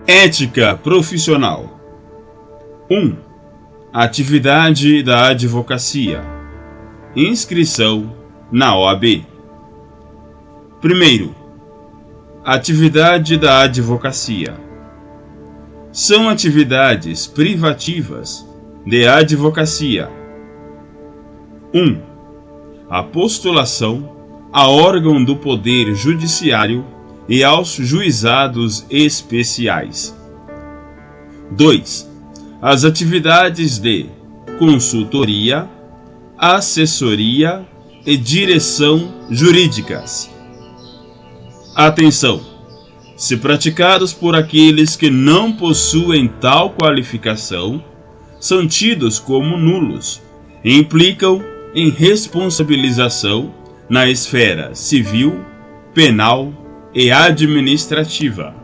Ética profissional. 1. Atividade da advocacia. Inscrição na OAB. Primeiro, atividade da advocacia. São atividades privativas de advocacia. 1. A postulação a órgão do Poder Judiciário e aos juizados especiais. 2. As atividades de consultoria, assessoria e direção jurídicas. Atenção! Se praticados por aqueles que não possuem tal qualificação, são tidos como nulos e implicam em responsabilização na esfera civil, penal e administrativa.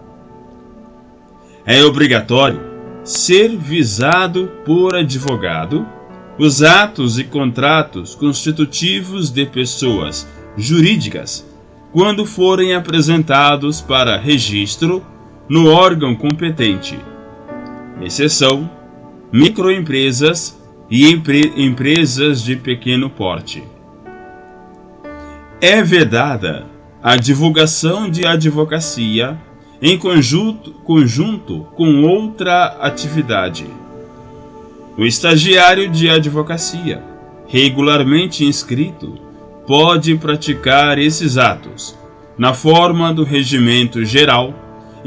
É obrigatório ser visado por advogado os atos e contratos constitutivos de pessoas jurídicas quando forem apresentados para registro no órgão competente, exceção microempresas e empresas de pequeno porte. É vedada a divulgação de advocacia em conjunto com outra atividade. O estagiário de advocacia, regularmente inscrito, pode praticar esses atos, na forma do regimento geral,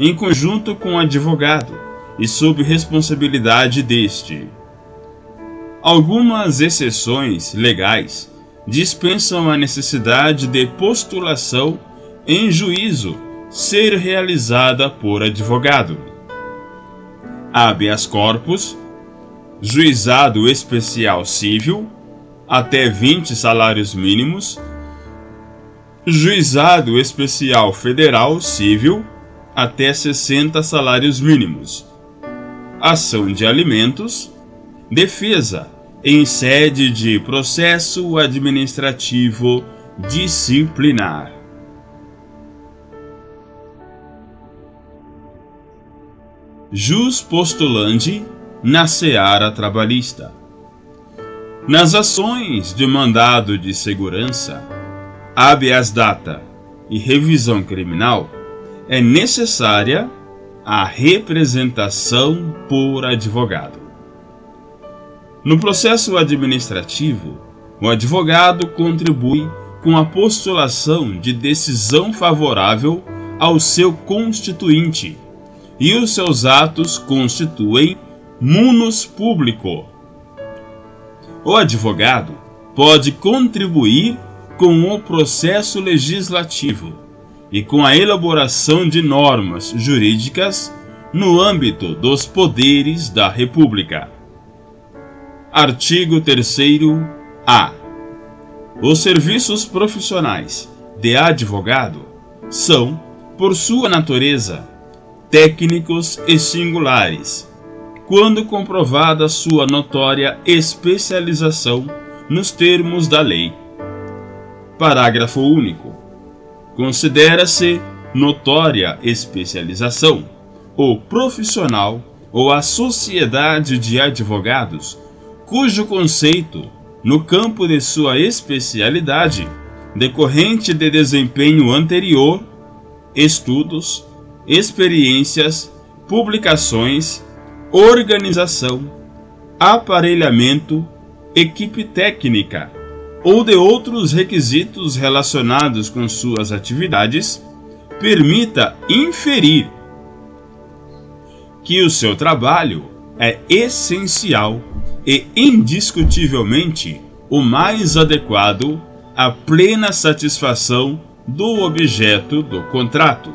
em conjunto com o advogado e sob responsabilidade deste. Algumas exceções legais dispensam a necessidade de postulação em juízo ser realizada por advogado. Habeas corpus, juizado especial civil, até 20 salários mínimos, juizado especial federal civil, até 60 salários mínimos, ação de alimentos, defesa em sede de processo administrativo disciplinar. Jus postulandi na seara trabalhista. Nas ações de mandado de segurança, habeas data e revisão criminal, é necessária a representação por advogado. No processo administrativo, o advogado contribui com a postulação de decisão favorável ao seu constituinte, e os seus atos constituem munus público. O advogado pode contribuir com o processo legislativo e com a elaboração de normas jurídicas no âmbito dos poderes da República. Artigo 3º-A. Os serviços profissionais de advogado são, por sua natureza, técnicos e singulares, quando comprovada sua notória especialização nos termos da lei. Parágrafo único. Considera-se notória especialização o profissional ou a sociedade de advogados cujo conceito, no campo de sua especialidade, decorrente de desempenho anterior, estudos, experiências, publicações, organização, aparelhamento, equipe técnica ou de outros requisitos relacionados com suas atividades, permita inferir que o seu trabalho é essencial e indiscutivelmente o mais adequado à plena satisfação do objeto do contrato.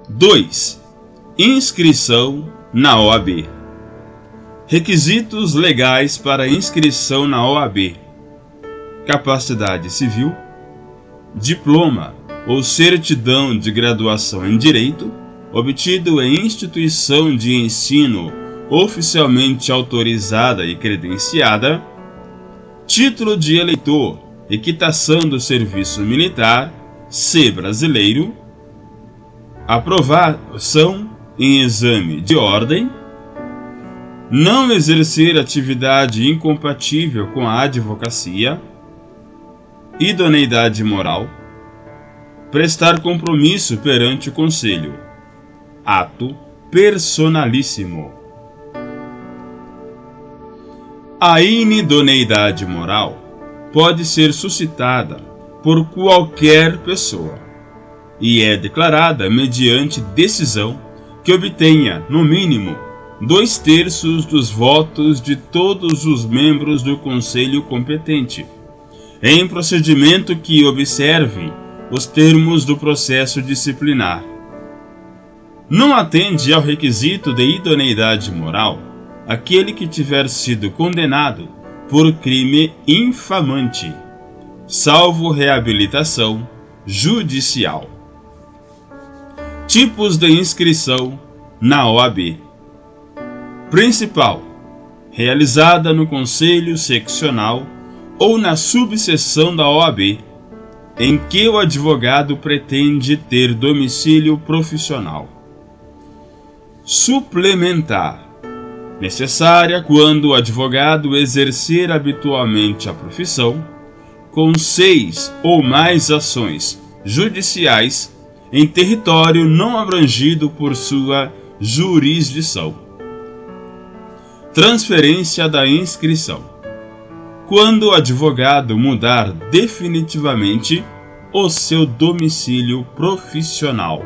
Dois. Inscrição na OAB. Requisitos legais para inscrição na OAB: capacidade civil, diploma ou certidão de graduação em Direito, obtido em instituição de ensino oficialmente autorizada e credenciada, título de eleitor e quitação do serviço militar, se brasileiro, aprovação em exame de ordem, não exercer atividade incompatível com a advocacia, idoneidade moral, prestar compromisso perante o Conselho, ato personalíssimo. A inidoneidade moral pode ser suscitada por qualquer pessoa e é declarada mediante decisão que obtenha, no mínimo, 2/3 dos votos de todos os membros do Conselho competente, em procedimento que observe os termos do processo disciplinar. Não atende ao requisito de idoneidade moral aquele que tiver sido condenado por crime infamante, salvo reabilitação judicial. Tipos de inscrição na OAB. Principal, realizada no Conselho Seccional ou na subseção da OAB, em que o advogado pretende ter domicílio profissional. Suplementar, necessária quando o advogado exercer habitualmente a profissão, com 6 ou mais ações judiciais em território não abrangido por sua jurisdição. Transferência da inscrição, quando o advogado mudar definitivamente o seu domicílio profissional.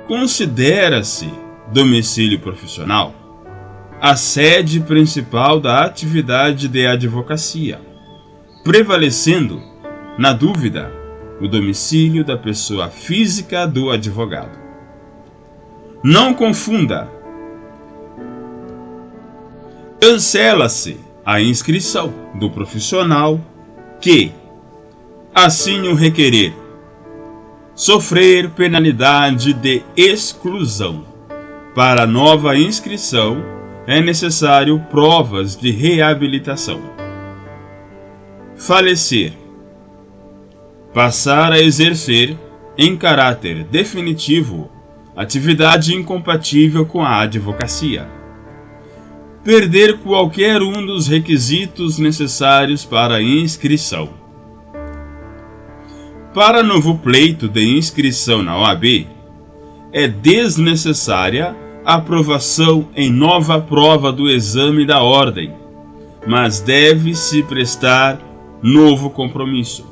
Considera-se domicílio profissional a sede principal da atividade de advocacia, prevalecendo, na dúvida, o domicílio da pessoa física do advogado. Não confunda. Cancela-se a inscrição do profissional que, assim o requerer, sofrer penalidade de exclusão. Para nova inscrição, é necessário provas de reabilitação. Falecer. Passar a exercer, em caráter definitivo, atividade incompatível com a advocacia. Perder qualquer um dos requisitos necessários para a inscrição. Para novo pleito de inscrição na OAB, é desnecessária a aprovação em nova prova do exame da ordem, mas deve-se prestar novo compromisso.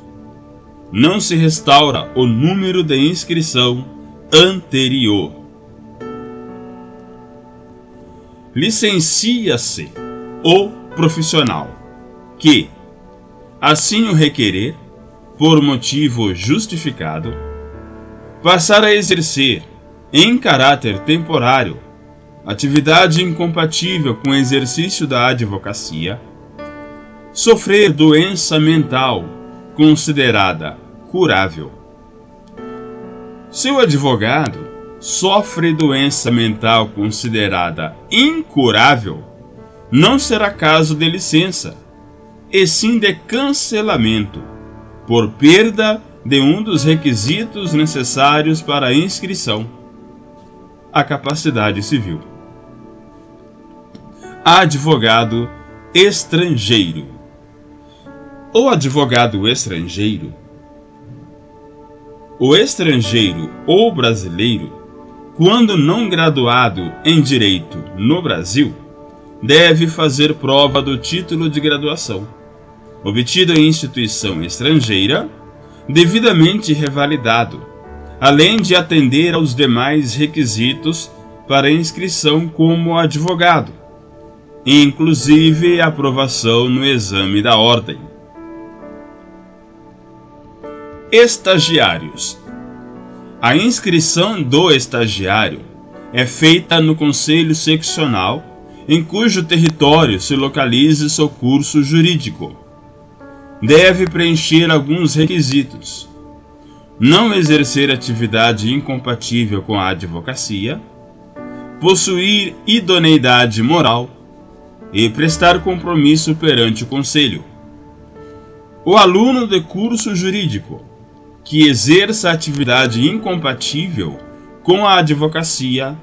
Não se restaura o número de inscrição anterior. Licencia-se o profissional que, assim o requerer, por motivo justificado, passar a exercer, em caráter temporário, atividade incompatível com o exercício da advocacia, sofrer doença mental considerada curável. Se o advogado sofre doença mental considerada incurável, não será caso de licença, e sim de cancelamento, por perda de um dos requisitos necessários para a inscrição, a capacidade civil. Advogado estrangeiro. O advogado estrangeiro, o estrangeiro ou brasileiro, quando não graduado em Direito no Brasil, deve fazer prova do título de graduação, obtido em instituição estrangeira, devidamente revalidado, além de atender aos demais requisitos para inscrição como advogado, inclusive aprovação no exame da ordem. Estagiários. A inscrição do estagiário é feita no Conselho Seccional em cujo território se localize seu curso jurídico. Deve preencher alguns requisitos: não exercer atividade incompatível com a advocacia, possuir idoneidade moral e prestar compromisso perante o Conselho. O aluno de curso jurídico que exerça atividade incompatível com a advocacia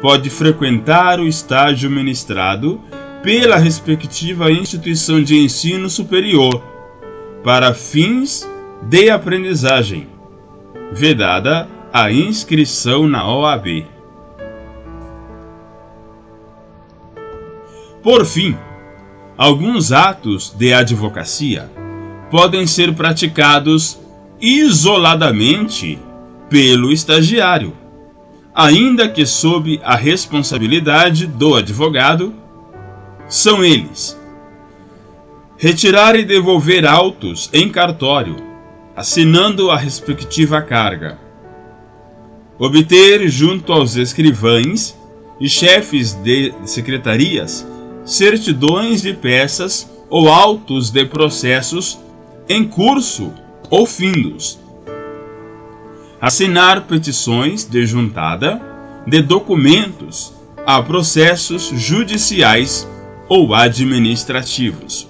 pode frequentar o estágio ministrado pela respectiva instituição de ensino superior para fins de aprendizagem, vedada a inscrição na OAB. Por fim, alguns atos de advocacia podem ser praticados isoladamente pelo estagiário, ainda que sob a responsabilidade do advogado. São eles: retirar e devolver autos em cartório, assinando a respectiva carga; obter junto aos escrivães e chefes de secretarias certidões de peças ou autos de processos em curso ou findos; assinar petições de juntada de documentos a processos judiciais ou administrativos.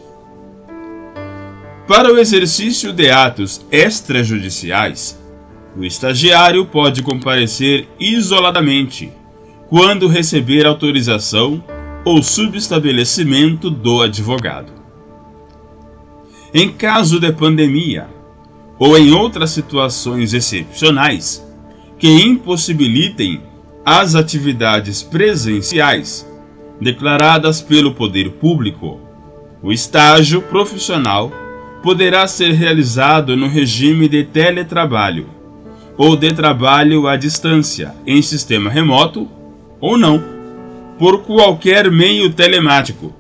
Para o exercício de atos extrajudiciais, o estagiário pode comparecer isoladamente quando receber autorização ou subestabelecimento do advogado. Em caso de pandemia ou em outras situações excepcionais que impossibilitem as atividades presenciais declaradas pelo poder público, o estágio profissional poderá ser realizado no regime de teletrabalho ou de trabalho à distância em sistema remoto ou não, por qualquer meio telemático,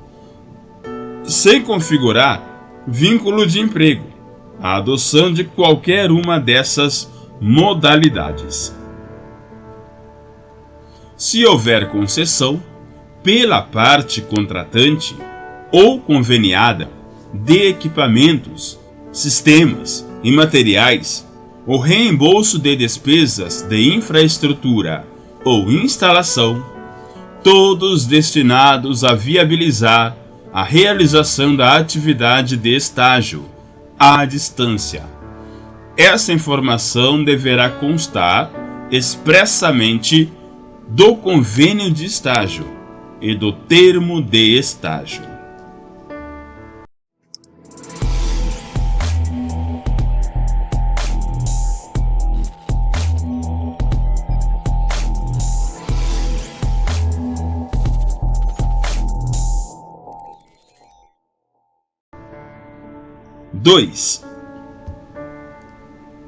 sem configurar vínculo de emprego, a adoção de qualquer uma dessas modalidades. Se houver concessão pela parte contratante ou conveniada de equipamentos, sistemas e materiais, o reembolso de despesas de infraestrutura ou instalação, todos destinados a viabilizar a realização da atividade de estágio à distância. Essa informação deverá constar expressamente do convênio de estágio e do termo de estágio.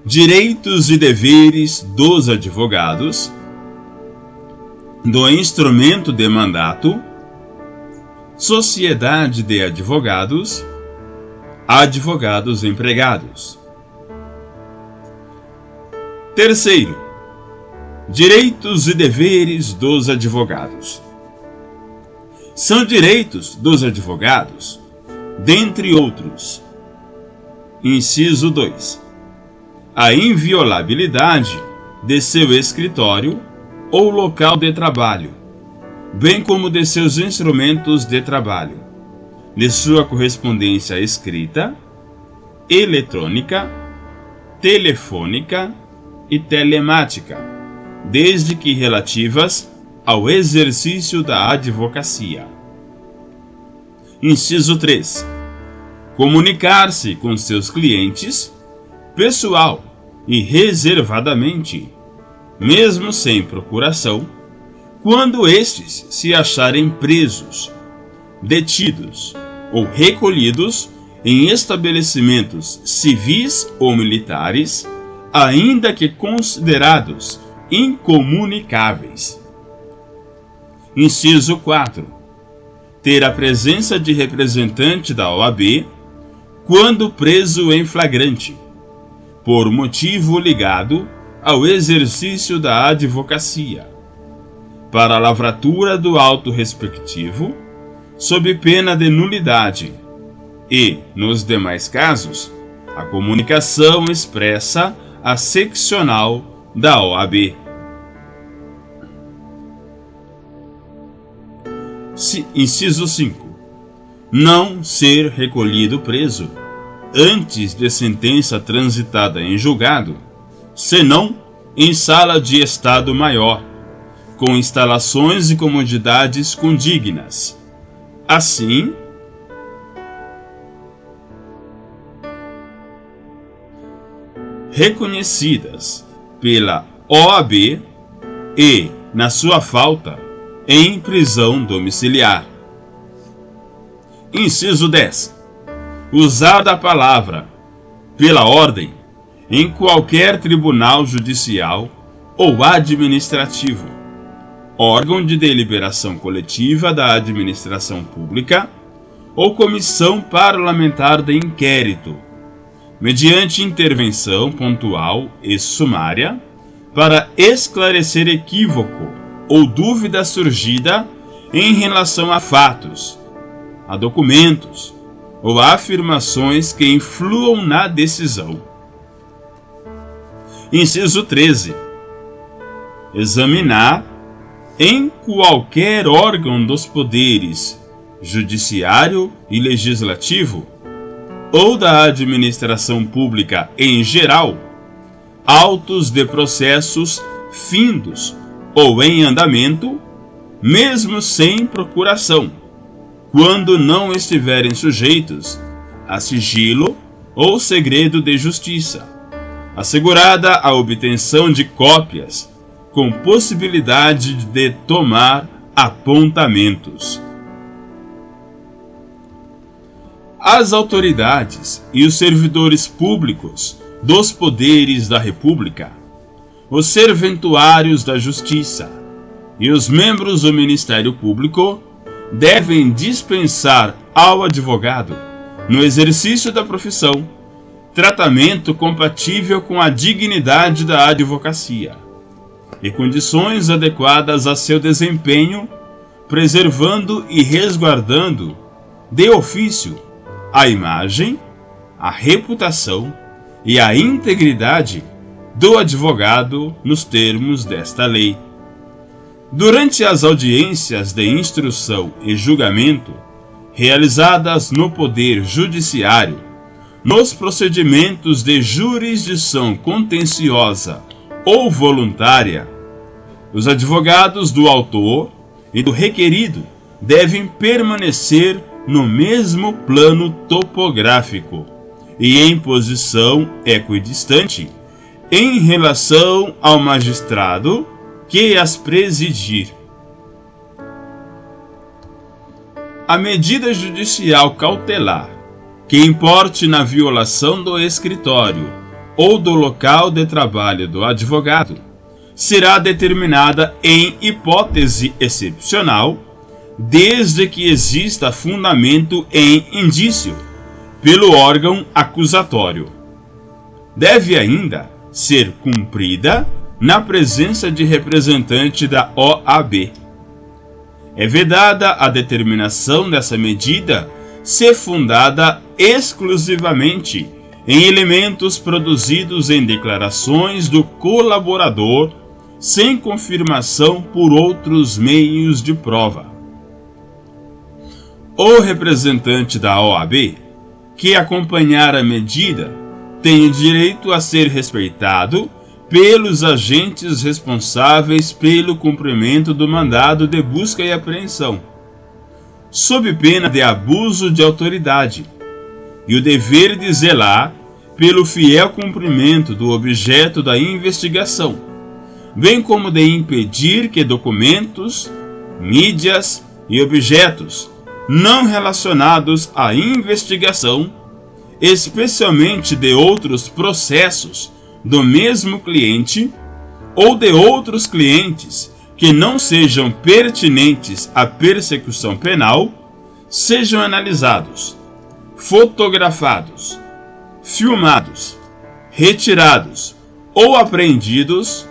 Direitos e deveres dos advogados, do instrumento de mandato, sociedade de advogados, advogados empregados. Terceiro, direitos e deveres dos advogados. São direitos dos advogados, dentre outros: inciso 2. A inviolabilidade de seu escritório ou local de trabalho, bem como de seus instrumentos de trabalho, de sua correspondência escrita, eletrônica, telefônica e telemática, desde que relativas ao exercício da advocacia. Inciso 3. Comunicar-se com seus clientes, pessoal e reservadamente, mesmo sem procuração, quando estes se acharem presos, detidos ou recolhidos em estabelecimentos civis ou militares, ainda que considerados incomunicáveis. Inciso 4. Ter a presença de representante da OAB quando preso em flagrante, por motivo ligado ao exercício da advocacia, para a lavratura do auto respectivo sob pena de nulidade, e, nos demais casos, a comunicação expressa a seccional da OAB. Inciso 5. Não ser recolhido preso antes de sentença transitada em julgado, senão em sala de estado maior, com instalações e comodidades condignas. Assim, reconhecidas pela OAB e, na sua falta, em prisão domiciliar. Inciso 10. Usar da palavra, pela ordem, em qualquer tribunal judicial ou administrativo, órgão de deliberação coletiva da administração pública ou comissão parlamentar de inquérito, mediante intervenção pontual e sumária, para esclarecer equívoco ou dúvida surgida em relação a fatos, a documentos ou a afirmações que influam na decisão. Inciso 13. Examinar em qualquer órgão dos poderes judiciário e legislativo ou da administração pública em geral, autos de processos findos ou em andamento, mesmo sem procuração, quando não estiverem sujeitos a sigilo ou segredo de justiça, assegurada a obtenção de cópias, com possibilidade de tomar apontamentos. As autoridades e os servidores públicos dos poderes da República, os serventuários da Justiça e os membros do Ministério Público devem dispensar ao advogado, no exercício da profissão, tratamento compatível com a dignidade da advocacia e condições adequadas a seu desempenho, preservando e resguardando, de ofício, a imagem, a reputação e a integridade do advogado nos termos desta lei. Durante as audiências de instrução e julgamento, realizadas no Poder Judiciário, nos procedimentos de jurisdição contenciosa ou voluntária, os advogados do autor e do requerido devem permanecer no mesmo plano topográfico e em posição equidistante em relação ao magistrado que as presidir. A medida judicial cautelar que importe na violação do escritório ou do local de trabalho do advogado será determinada em hipótese excepcional, desde que exista fundamento em indício pelo órgão acusatório. Deve ainda ser cumprida na presença de representante da OAB. É vedada a determinação dessa medida se fundada exclusivamente em elementos produzidos em declarações do colaborador sem confirmação por outros meios de prova. O representante da OAB que acompanhar a medida tem direito a ser respeitado pelos agentes responsáveis pelo cumprimento do mandado de busca e apreensão, sob pena de abuso de autoridade, e o dever de zelar pelo fiel cumprimento do objeto da investigação, bem como de impedir que documentos, mídias e objetos não relacionados à investigação, especialmente de outros processos do mesmo cliente ou de outros clientes que não sejam pertinentes à persecução penal, sejam analisados, fotografados, filmados, retirados ou apreendidos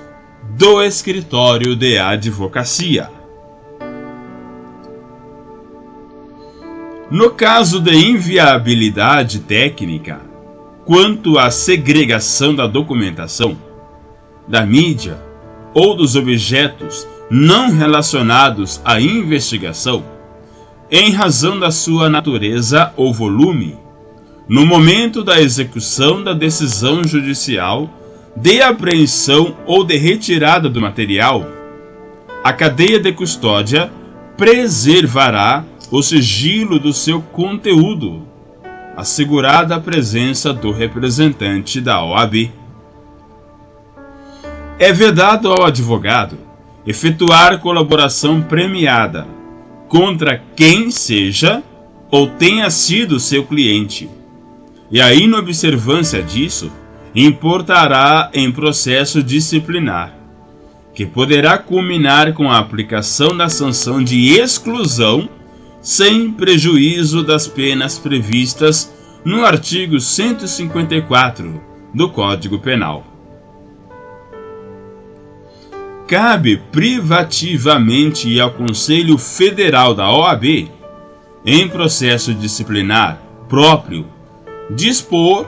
do escritório de advocacia. No caso de inviabilidade técnica, quanto à segregação da documentação, da mídia ou dos objetos não relacionados à investigação, em razão da sua natureza ou volume, no momento da execução da decisão judicial de apreensão ou de retirada do material, a cadeia de custódia preservará o sigilo do seu conteúdo, assegurada a presença do representante da OAB. É vedado ao advogado efetuar colaboração premiada contra quem seja ou tenha sido seu cliente, e a inobservância disso importará em processo disciplinar, que poderá culminar com a aplicação da sanção de exclusão sem prejuízo das penas previstas no artigo 154 do Código Penal. Cabe privativamente ao Conselho Federal da OAB, em processo disciplinar próprio, dispor,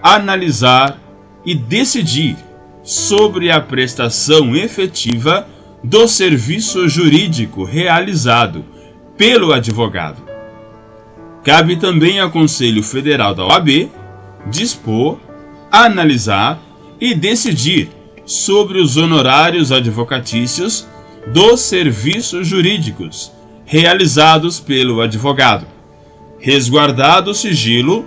analisar e decidir sobre a prestação efetiva do serviço jurídico realizado pelo advogado. Cabe também ao Conselho Federal da OAB dispor, analisar e decidir sobre os honorários advocatícios dos serviços jurídicos realizados pelo advogado, resguardado o sigilo,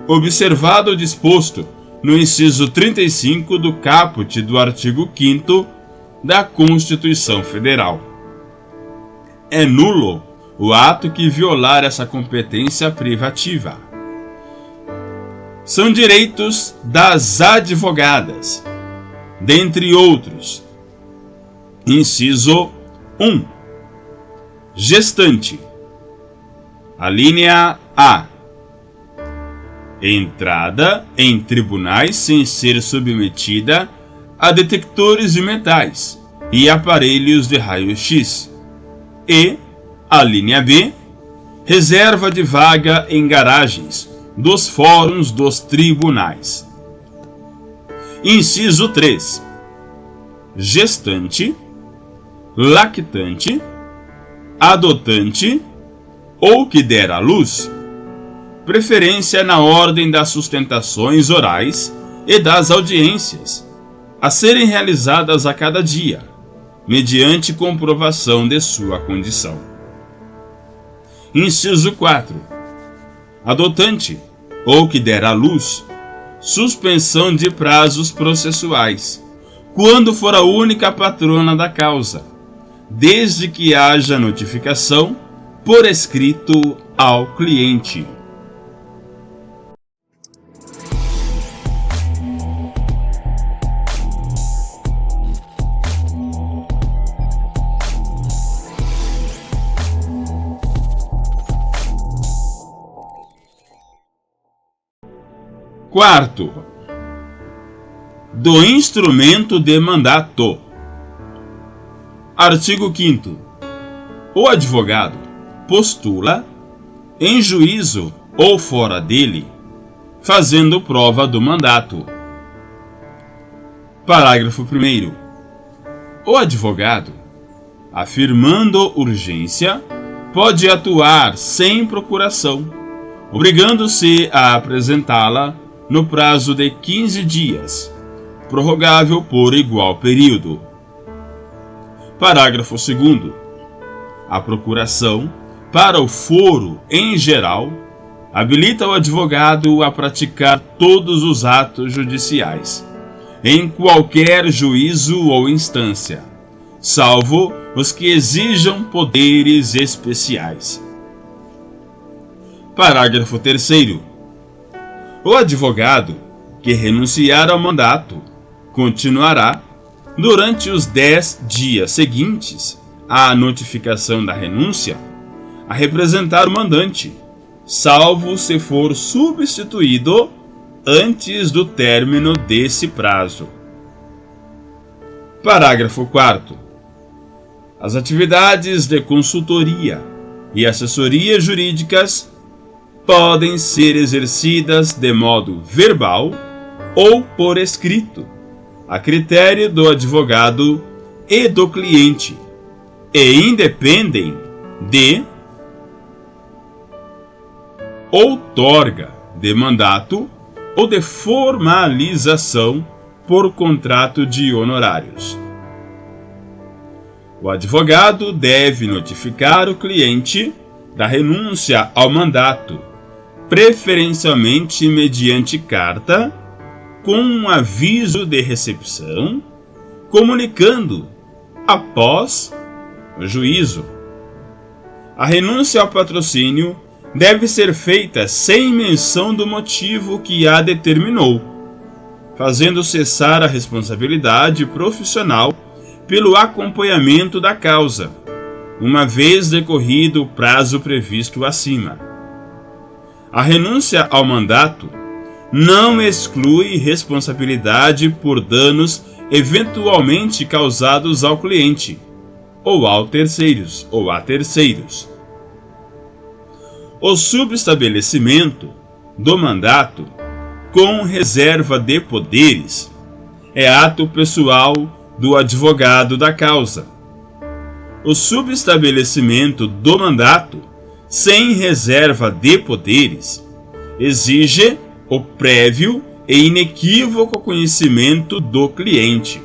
observado o disposto no inciso 35 do caput do artigo 5º da Constituição Federal. É nulo o ato que violar essa competência privativa. São direitos das advogadas, dentre outros. Inciso 1. Gestante. A linha A. Entrada em tribunais sem ser submetida a detectores de metais e aparelhos de raio-x. E a linha B. Reserva de vaga em garagens dos fóruns dos tribunais. Inciso 3. Gestante, lactante, adotante ou que der à luz, preferência na ordem das sustentações orais e das audiências, a serem realizadas a cada dia, mediante comprovação de sua condição. Inciso 4. Adotante ou que der à luz, suspensão de prazos processuais, quando for a única patrona da causa, desde que haja notificação por escrito ao cliente. Quarto, do instrumento de mandato. Artigo 5º. O advogado postula, em juízo ou fora dele, fazendo prova do mandato. Parágrafo 1º. O advogado, afirmando urgência, pode atuar sem procuração, obrigando-se a apresentá-la no prazo de 15 dias, prorrogável por igual período. Parágrafo 2º. A procuração, para o foro em geral, habilita o advogado a praticar todos os atos judiciais, em qualquer juízo ou instância, salvo os que exijam poderes especiais. Parágrafo 3º. O advogado que renunciar ao mandato continuará, durante os 10 dias seguintes à notificação da renúncia, a representar o mandante, salvo se for substituído antes do término desse prazo. Parágrafo 4º. As atividades de consultoria, e assessorias jurídicas podem ser exercidas de modo verbal ou por escrito, a critério do advogado e do cliente, e independem de outorga de mandato ou de formalização por contrato de honorários. O advogado deve notificar o cliente da renúncia ao mandato, preferencialmente mediante carta, com um aviso de recepção, comunicando após o juízo. A renúncia ao patrocínio deve ser feita sem menção do motivo que a determinou, fazendo cessar a responsabilidade profissional pelo acompanhamento da causa, uma vez decorrido o prazo previsto acima. A renúncia ao mandato não exclui responsabilidade por danos eventualmente causados ao cliente ou a terceiros. O subestabelecimento do mandato com reserva de poderes é ato pessoal do advogado da causa. O subestabelecimento do mandato sem reserva de poderes exige o prévio e inequívoco conhecimento do cliente.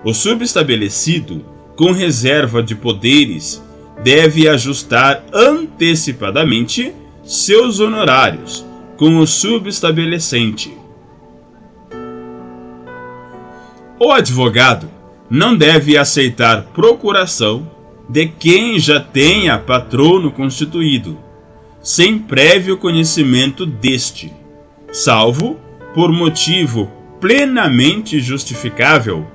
O subestabelecido com reserva de poderes deve ajustar antecipadamente seus honorários com o subestabelecente. O advogado não deve aceitar procuração de quem já tenha patrono constituído, sem prévio conhecimento deste, salvo por motivo plenamente justificável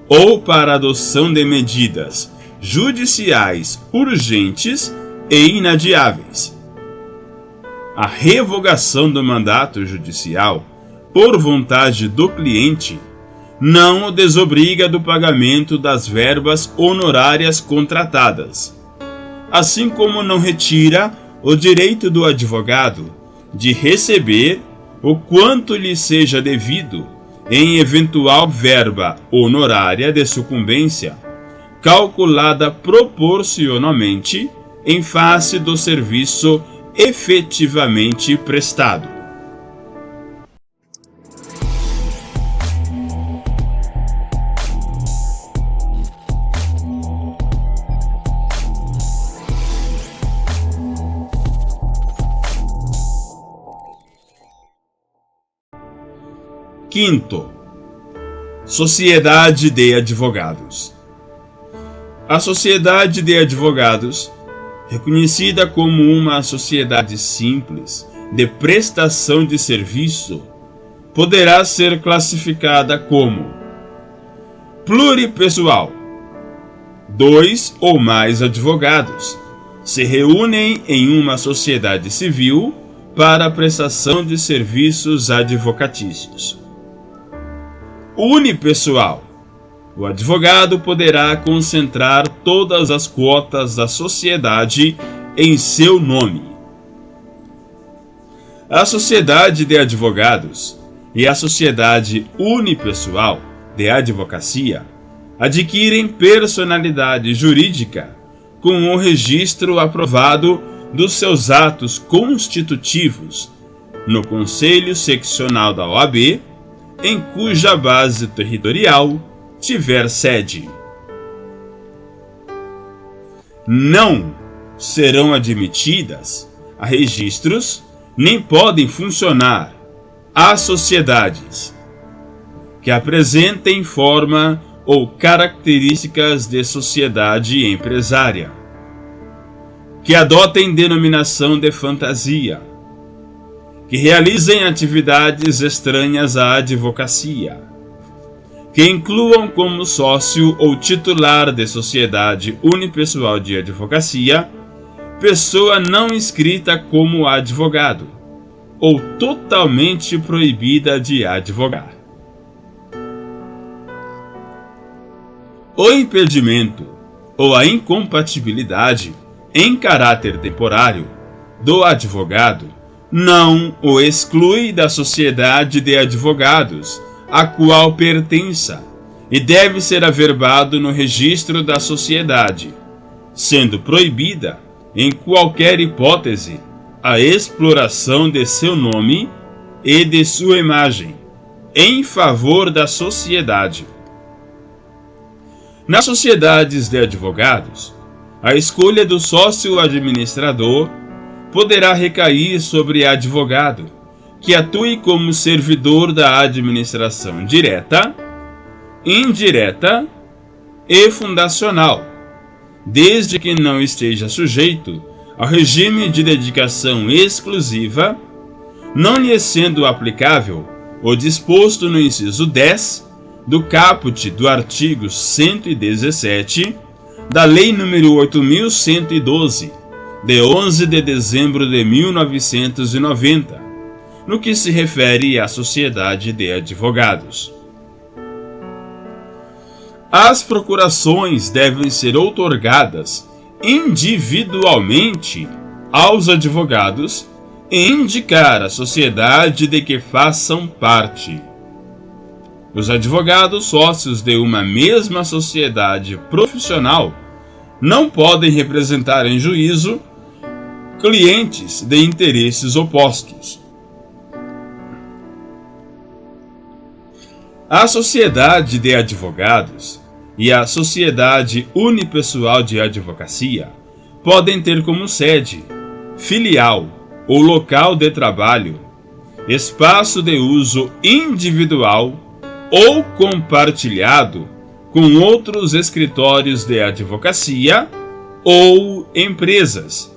ou para adoção de medidas judiciais urgentes e inadiáveis. A revogação do mandato judicial por vontade do cliente não o desobriga do pagamento das verbas honorárias contratadas, assim como não retira o direito do advogado de receber o quanto lhe seja devido em eventual verba honorária de sucumbência, calculada proporcionalmente em face do serviço efetivamente prestado. Quinto, Sociedade de Advogados. A Sociedade de Advogados, reconhecida como uma sociedade simples de prestação de serviço, poderá ser classificada como pluripessoal. 2 ou mais advogados se reúnem em uma sociedade civil para a prestação de serviços advocatícios. Unipessoal. O advogado poderá concentrar todas as quotas da sociedade em seu nome. A Sociedade de Advogados e a Sociedade Unipessoal de Advocacia adquirem personalidade jurídica com o registro aprovado dos seus atos constitutivos no Conselho Seccional da OAB, em cuja base territorial tiver sede. Não serão admitidas a registros, nem podem funcionar as sociedades que apresentem forma ou características de sociedade empresária, que adotem denominação de fantasia, que realizem atividades estranhas à advocacia, que incluam como sócio ou titular de sociedade unipessoal de advocacia pessoa não inscrita como advogado ou totalmente proibida de advogar. O impedimento ou a incompatibilidade em caráter temporário do advogado não o exclui da sociedade de advogados a qual pertença e deve ser averbado no registro da sociedade, sendo proibida, em qualquer hipótese, a exploração de seu nome e de sua imagem em favor da sociedade. Nas sociedades de advogados, a escolha do sócio administrador poderá recair sobre advogado que atue como servidor da administração direta, indireta e fundacional, desde que não esteja sujeito ao regime de dedicação exclusiva, não lhe sendo aplicável o disposto no inciso 10 do caput do artigo 117 da Lei nº 8.112, de 11 de dezembro de 1990, no que se refere à sociedade de advogados. As procurações devem ser outorgadas individualmente aos advogados e indicar a sociedade de que façam parte. Os advogados sócios de uma mesma sociedade profissional não podem representar em juízo clientes de interesses opostos. A sociedade de advogados e a sociedade unipessoal de advocacia podem ter como sede, filial ou local de trabalho, espaço de uso individual ou compartilhado com outros escritórios de advocacia ou empresas,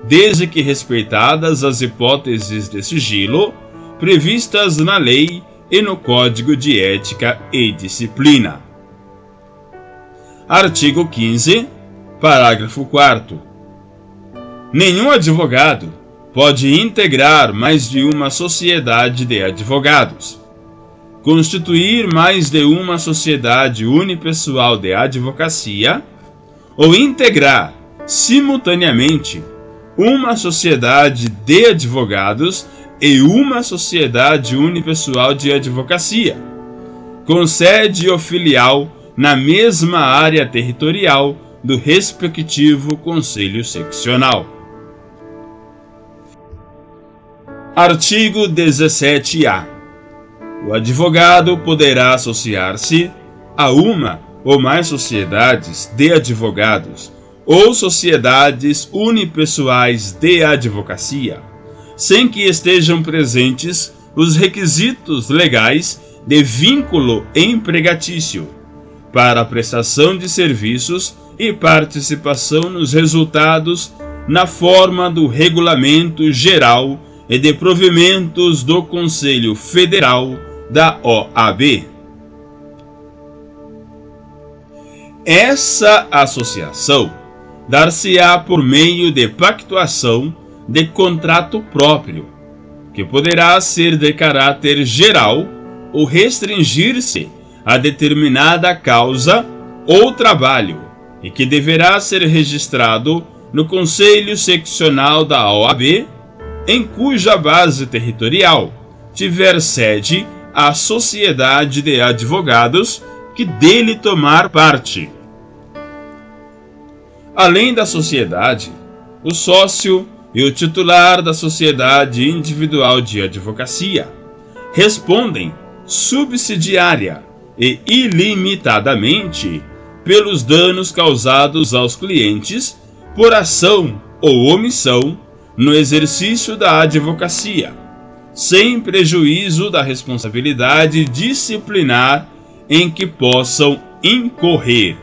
desde que respeitadas as hipóteses de sigilo previstas na lei e no Código de Ética e Disciplina. Artigo 15, parágrafo 4º. Nenhum advogado pode integrar mais de uma sociedade de advogados, constituir mais de uma sociedade unipessoal de advocacia ou integrar simultaneamente uma sociedade de advogados e uma sociedade unipessoal de advocacia, com sede ou filial na mesma área territorial do respectivo conselho seccional. Artigo 17-A. O advogado poderá associar-se a uma ou mais sociedades de advogados ou sociedades unipessoais de advocacia, sem que estejam presentes os requisitos legais de vínculo empregatício para a prestação de serviços e participação nos resultados na forma do Regulamento Geral e de Provimentos do Conselho Federal da OAB. Essa associação dar-se-á por meio de pactuação de contrato próprio, que poderá ser de caráter geral ou restringir-se a determinada causa ou trabalho, e que deverá ser registrado no Conselho Seccional da OAB, em cuja base territorial tiver sede a sociedade de advogados que dele tomar parte. Além da sociedade, o sócio e o titular da sociedade individual de advocacia respondem subsidiária e ilimitadamente pelos danos causados aos clientes por ação ou omissão no exercício da advocacia, sem prejuízo da responsabilidade disciplinar em que possam incorrer.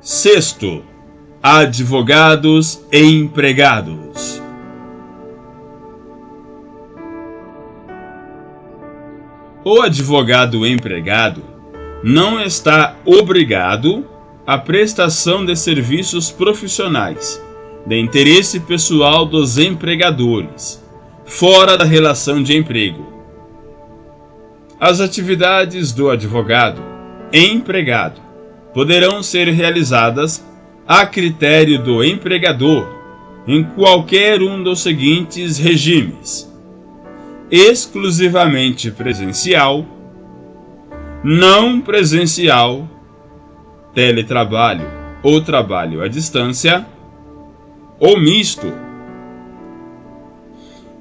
Sexto, advogados e empregados. O advogado empregado não está obrigado a prestação de serviços profissionais de interesse pessoal dos empregadores, fora da relação de emprego. As atividades do advogado empregado poderão ser realizadas a critério do empregador em qualquer um dos seguintes regimes: exclusivamente presencial, não presencial, teletrabalho ou trabalho à distância, ou misto.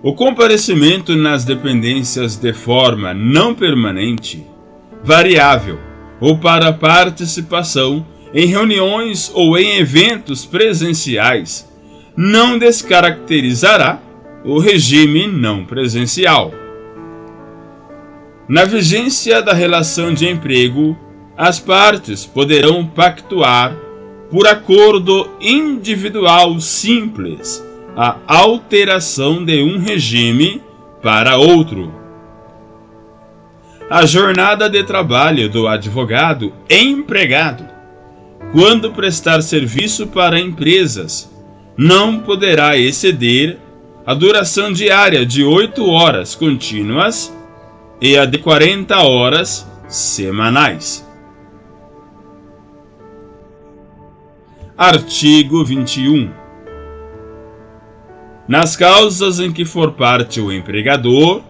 O comparecimento nas dependências de forma não permanente, variável ou para participação em reuniões ou em eventos presenciais não descaracterizará o regime não presencial. Na vigência da relação de emprego, as partes poderão pactuar, por acordo individual simples, a alteração de um regime para outro. A jornada de trabalho do advogado empregado, quando prestar serviço para empresas, não poderá exceder a duração diária de 8 horas contínuas e a de 40 horas semanais. Artigo 21. Nas causas em que for parte o empregador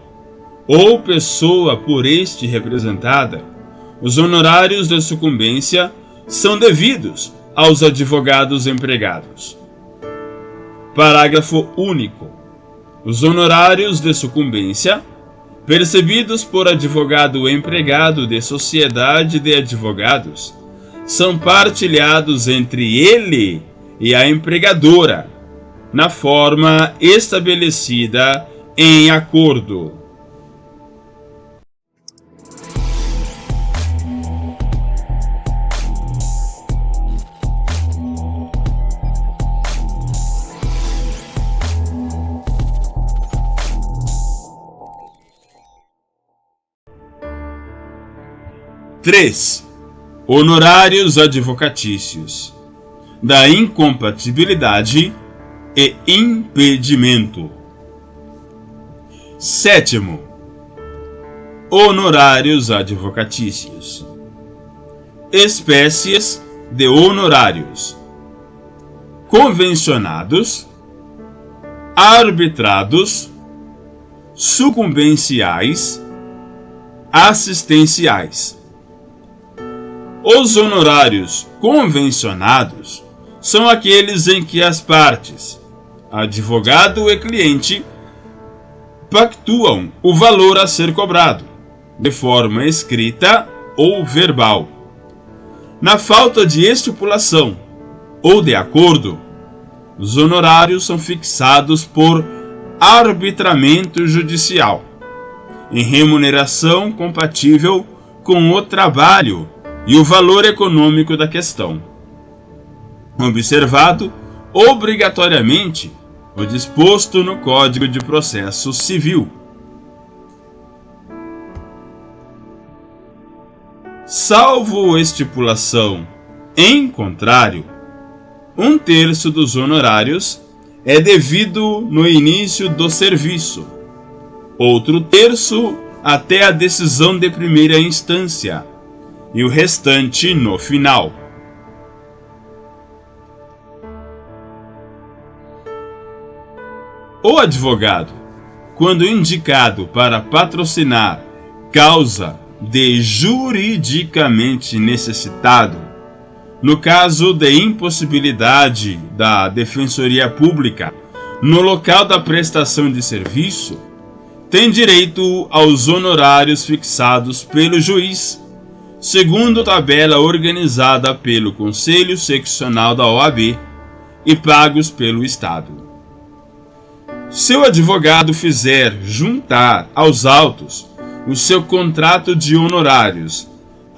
ou pessoa por este representada, os honorários de sucumbência são devidos aos advogados empregados. Parágrafo único. Os honorários de sucumbência, percebidos por advogado empregado de sociedade de advogados, são partilhados entre ele e a empregadora, na forma estabelecida em acordo. Três. Honorários advocatícios, da incompatibilidade e impedimento. Sétimo. Honorários advocatícios. Espécies de honorários: convencionados, arbitrados, sucumbenciais, assistenciais. Os honorários convencionados são aqueles em que as partes, advogado e cliente, pactuam o valor a ser cobrado, de forma escrita ou verbal. Na falta de estipulação ou de acordo, os honorários são fixados por arbitramento judicial, em remuneração compatível com o trabalho e o valor econômico da questão, observado obrigatoriamente o disposto no Código de Processo Civil. Salvo estipulação em contrário, 1/3 dos honorários é devido no início do serviço, outro terço até a decisão de primeira instância, e o restante no final. O advogado, quando indicado para patrocinar causa de juridicamente necessitado, no caso de impossibilidade da Defensoria Pública no local da prestação de serviço, tem direito aos honorários fixados pelo juiz, segundo tabela organizada pelo Conselho Seccional da OAB e pagos pelo Estado. Se o advogado fizer juntar aos autos o seu contrato de honorários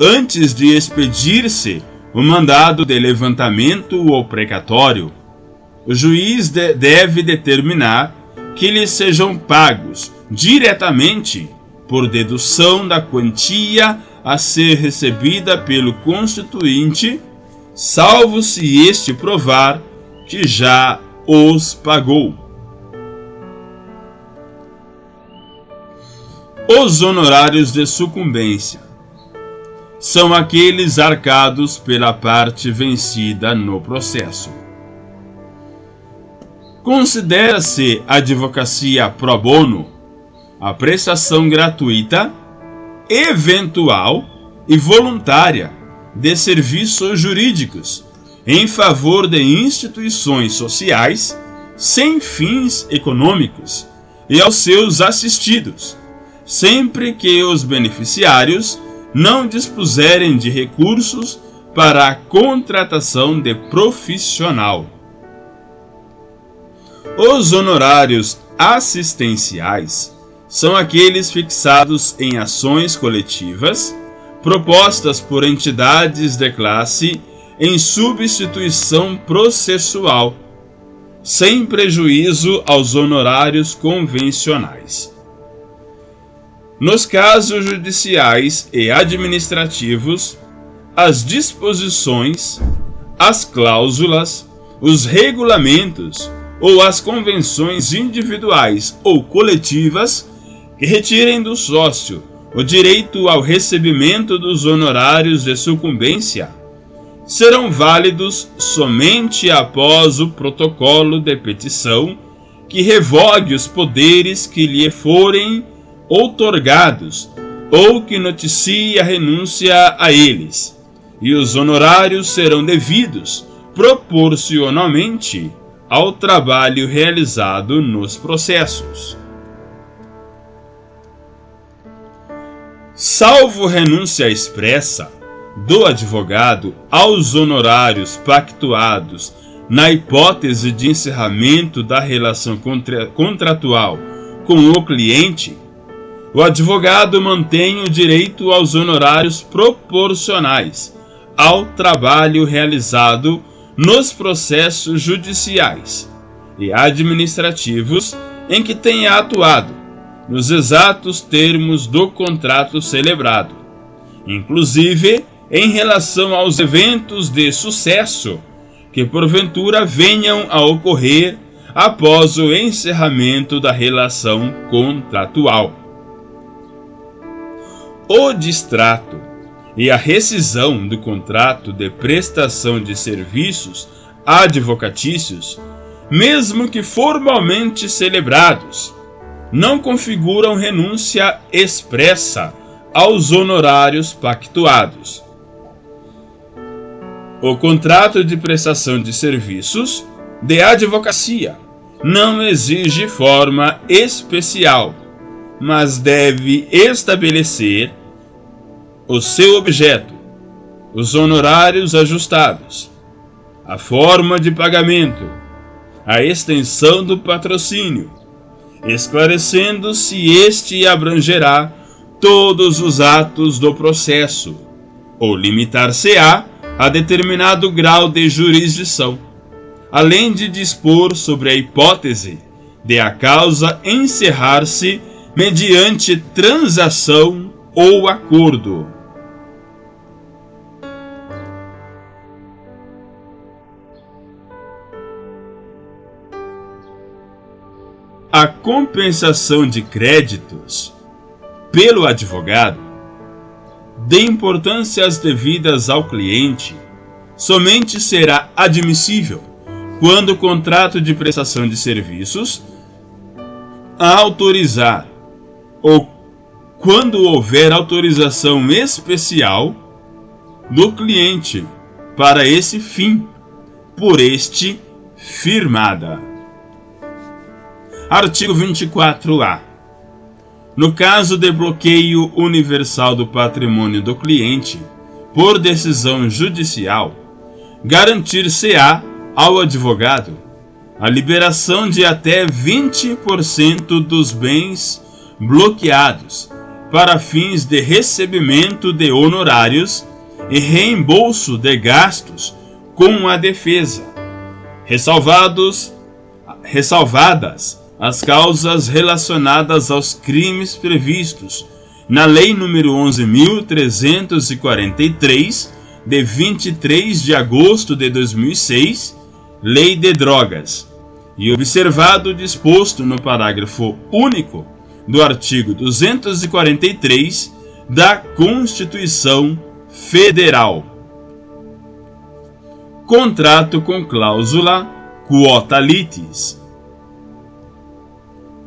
antes de expedir-se o mandado de levantamento ou precatório, o juiz deve determinar que lhe sejam pagos diretamente por dedução da quantia a ser recebida pelo constituinte, salvo se este provar que já os pagou. Os honorários de sucumbência são aqueles arcados pela parte vencida no processo. Considera-se advocacia pro bono a prestação gratuita, eventual e voluntária de serviços jurídicos em favor de instituições sociais sem fins econômicos e aos seus assistidos, sempre que os beneficiários não dispuserem de recursos para a contratação de profissional. Os honorários assistenciais são aqueles fixados em ações coletivas propostas por entidades de classe em substituição processual, sem prejuízo aos honorários convencionais. Nos casos judiciais e administrativos, as disposições, as cláusulas, os regulamentos ou as convenções individuais ou coletivas que retirem do sócio o direito ao recebimento dos honorários de sucumbência serão válidos somente após o protocolo de petição que revogue os poderes que lhe forem outorgados ou que noticie a renúncia a eles, e os honorários serão devidos proporcionalmente ao trabalho realizado nos processos. Salvo renúncia expressa do advogado aos honorários pactuados na hipótese de encerramento da relação contratual com o cliente, o advogado mantém o direito aos honorários proporcionais ao trabalho realizado nos processos judiciais e administrativos em que tenha atuado, nos exatos termos do contrato celebrado, inclusive em relação aos eventos de sucesso que porventura venham a ocorrer após o encerramento da relação contratual. O distrato e a rescisão do contrato de prestação de serviços advocatícios, mesmo que formalmente celebrados, não configuram renúncia expressa aos honorários pactuados. O contrato de prestação de serviços de advocacia não exige forma especial, mas deve estabelecer o seu objeto, os honorários ajustados, a forma de pagamento, a extensão do patrocínio, esclarecendo se este abrangerá todos os atos do processo, ou limitar-se-á a determinado grau de jurisdição, além de dispor sobre a hipótese de a causa encerrar-se mediante transação ou acordo. A compensação de créditos pelo advogado, de importâncias devidas ao cliente, somente será admissível quando o contrato de prestação de serviços a autorizar ou quando houver autorização especial do cliente para esse fim, por este firmada. Artigo 24-A. No caso de bloqueio universal do patrimônio do cliente, por decisão judicial, garantir-se-á ao advogado a liberação de até 20% dos bens bloqueados para fins de recebimento de honorários e reembolso de gastos com a defesa, ressalvadas as causas relacionadas aos crimes previstos na Lei nº 11.343, de 23 de agosto de 2006, Lei de Drogas, e observado o disposto no parágrafo único do artigo 243 da Constituição Federal. Contrato com cláusula quota litis.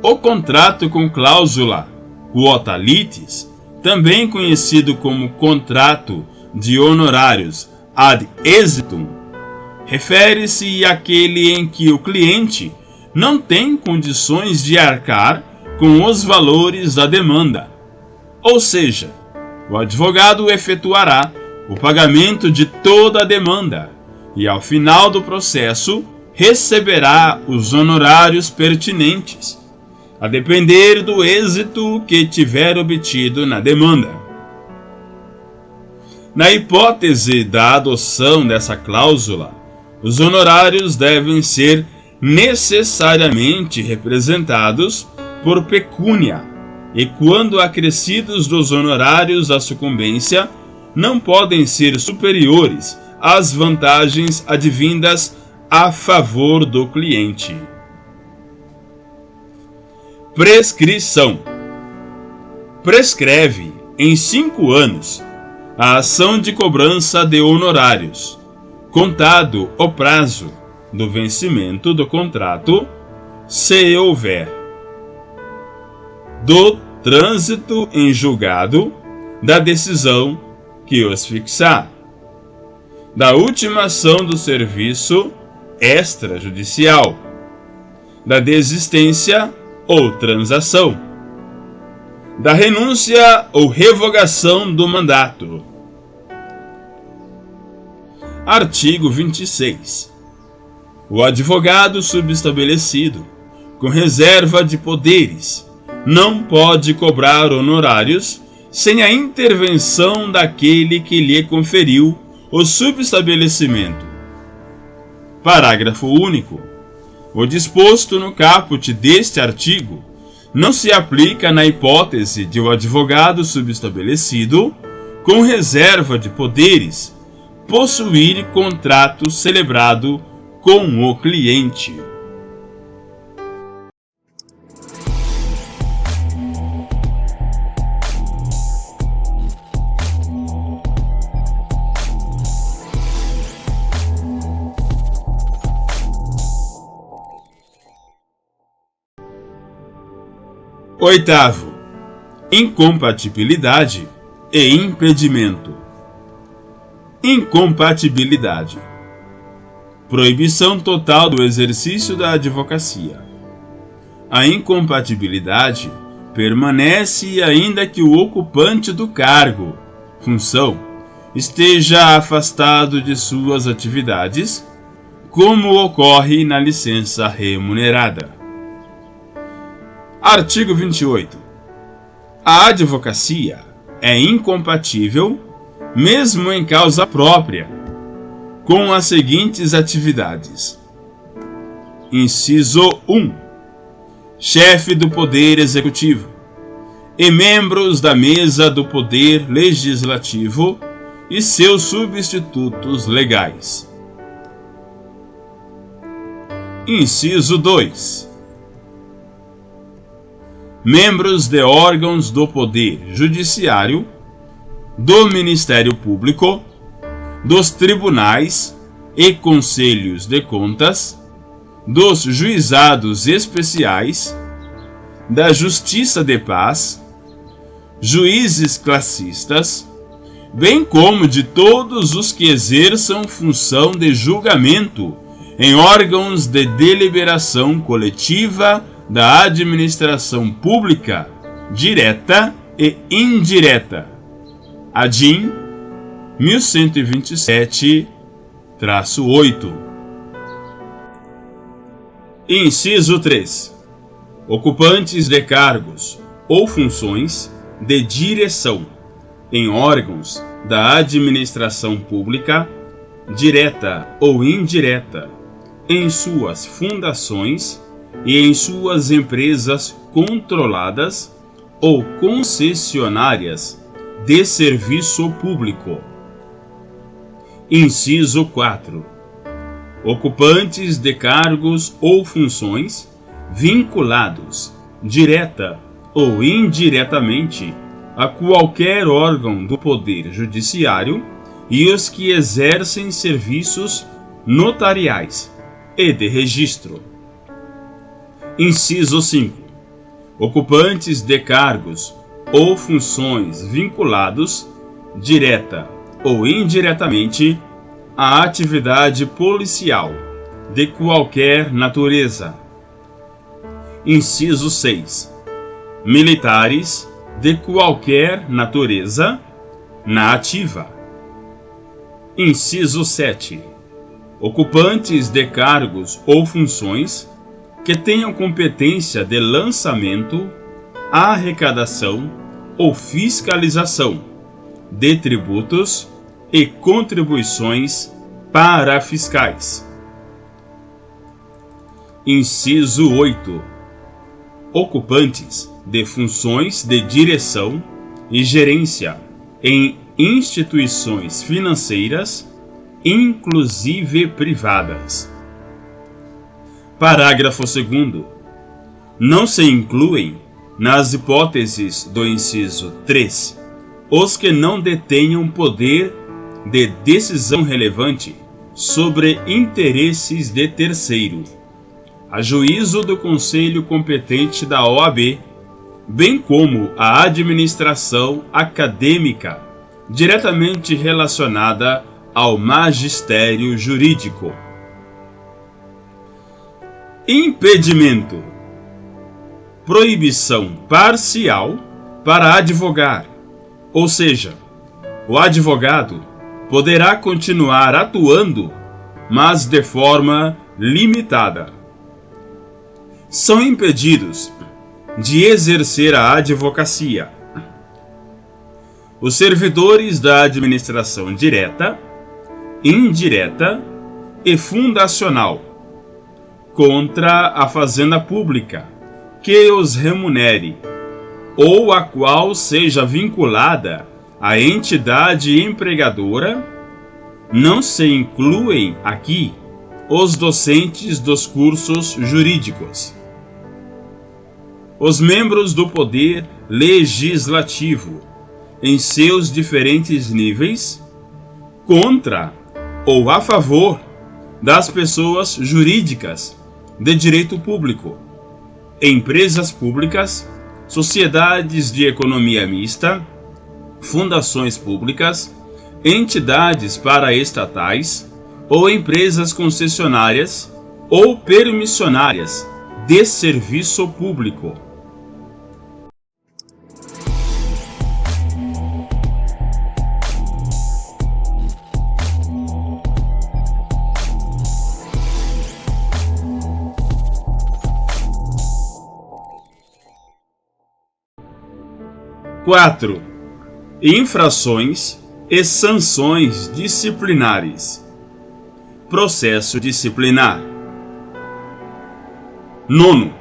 O contrato com cláusula quota litis, também conhecido como contrato de honorários ad exitum, refere-se àquele em que o cliente não tem condições de arcar com os valores da demanda, ou seja, o advogado efetuará o pagamento de toda a demanda e, ao final do processo, receberá os honorários pertinentes, a depender do êxito que tiver obtido na demanda. Na hipótese da adoção dessa cláusula, os honorários devem ser necessariamente representados por pecúnia, e quando acrescidos dos honorários à sucumbência, não podem ser superiores às vantagens advindas a favor do cliente. Prescrição. Prescreve em 5 anos a ação de cobrança de honorários, contado o prazo do vencimento do contrato, se houver, do trânsito em julgado da decisão que os fixar, da última ação do serviço extrajudicial, da desistência ou transação, da renúncia ou revogação do mandato. Artigo 26. O advogado subestabelecido, com reserva de poderes, não pode cobrar honorários sem a intervenção daquele que lhe conferiu o subestabelecimento. Parágrafo único. O disposto no caput deste artigo não se aplica na hipótese de o advogado subestabelecido, com reserva de poderes, possuir contrato celebrado com o cliente. Oitavo, incompatibilidade e impedimento. Incompatibilidade. Proibição total do exercício da advocacia. A incompatibilidade permanece ainda que o ocupante do cargo, função, esteja afastado de suas atividades, como ocorre na licença remunerada. Artigo 28. A advocacia é incompatível, mesmo em causa própria, com as seguintes atividades. Inciso 1. Chefe do Poder Executivo e membros da Mesa do Poder Legislativo e seus substitutos legais. Inciso 2. Membros de órgãos do Poder Judiciário, do Ministério Público, dos tribunais e conselhos de contas, dos juizados especiais, da Justiça de Paz, juízes classistas, bem como de todos os que exerçam função de julgamento em órgãos de deliberação coletiva da administração pública, direta e indireta. ADIM 1127-8. Inciso 3. Ocupantes de cargos ou funções de direção em órgãos da administração pública, direta ou indireta, em suas fundações e em suas empresas controladas ou concessionárias de serviço público. Inciso 4. Ocupantes de cargos ou funções vinculados, direta ou indiretamente, a qualquer órgão do Poder Judiciário e os que exercem serviços notariais e de registro. Inciso 5. Ocupantes de cargos ou funções vinculados, direta ou indiretamente, à atividade policial de qualquer natureza. Inciso 6. Militares de qualquer natureza na ativa. Inciso 7. Ocupantes de cargos ou funções que tenham competência de lançamento, arrecadação ou fiscalização de tributos e contribuições parafiscais. Inciso 8. Ocupantes de funções de direção e gerência em instituições financeiras, inclusive privadas. Parágrafo 2º. Não se incluem, nas hipóteses do inciso 3, os que não detenham poder de decisão relevante sobre interesses de terceiro, a juízo do Conselho competente da OAB, bem como a administração acadêmica diretamente relacionada ao magistério jurídico. Impedimento: proibição parcial para advogar, ou seja, o advogado poderá continuar atuando, mas de forma limitada. São impedidos de exercer a advocacia os servidores da administração direta, indireta e fundacional contra a fazenda pública que os remunere ou a qual seja vinculada a entidade empregadora. Não se incluem aqui os docentes dos cursos jurídicos, os membros do Poder Legislativo em seus diferentes níveis, contra ou a favor das pessoas jurídicas de direito público, empresas públicas, sociedades de economia mista, fundações públicas, entidades paraestatais ou empresas concessionárias ou permissionárias de serviço público. Quatro. Infrações e sanções disciplinares. Processo disciplinar. 9.